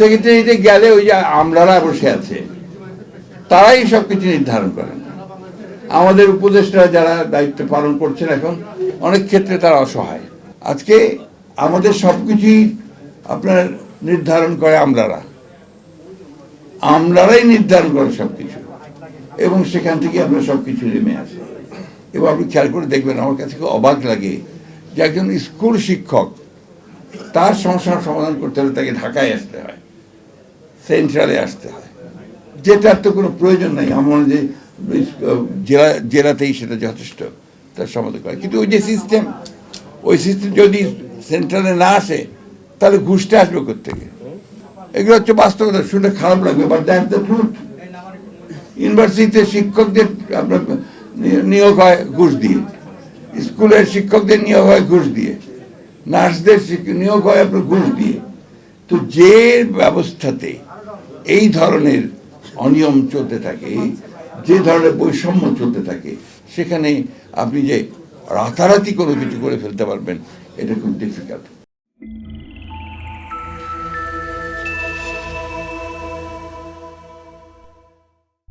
সেক্রেটারিতে গেলে ওই যে আমলারা বসে আছে, তারাই সব কিছু নির্ধারণ করেন। আমাদের উপদেষ্টা যারা দায়িত্ব পালন করছেন এখন, অনেক ক্ষেত্রে তারা অসহায়। আজকে আমাদের সবকিছুই আপনার নির্ধারণ করে আমলারাই নির্ধারণ করে সবকিছু, এবং সেখান থেকে আপনার সবকিছু নেমে আসে। এবং আপনি খেয়াল করে দেখবেন, আমার কাছে খুব অবাক লাগে যে একজন স্কুল শিক্ষক, তার সমস্যার সমাধান করতে হলে তাকে ঢাকায় আসতে হয়, সেন্ট্রালে আসতে হয়, যেটার তো কোনো প্রয়োজন নাই। আমার যে জেলাতেই সেটা যথেষ্ট তার সমাধান করে। কিন্তু ওই যে সিস্টেম, ওই সিস্টেম যদি সেন্ট্রালে না আসে, তাহলে ঘুষটা আসবে কোত্থেকে? এগুলো হচ্ছে বাস্তবতা। শুনলে খারাপ লাগবে, বাট দ্যাটস দ্য ট্রুথ। ইউনিভার্সিটিতে শিক্ষকদের আপনার নিয়োগ হয় ঘুষ দিয়ে, স্কুলের শিক্ষকদের নিয়োগ হয় ঘুষ দিয়ে, নার্সদের নিয়োগ হয় আপনার ঘুষ দিয়ে। তো যে ব্যবস্থাতে এই ধরনের অনিয়ম চলতে থাকে, যে ধরনের বৈষম্য চলতে থাকে, সেখানে আপনি যে রাতারাতি কোনো কিছু করে ফেলতে পারবেন, এটা খুব ডিফিকাল্ট।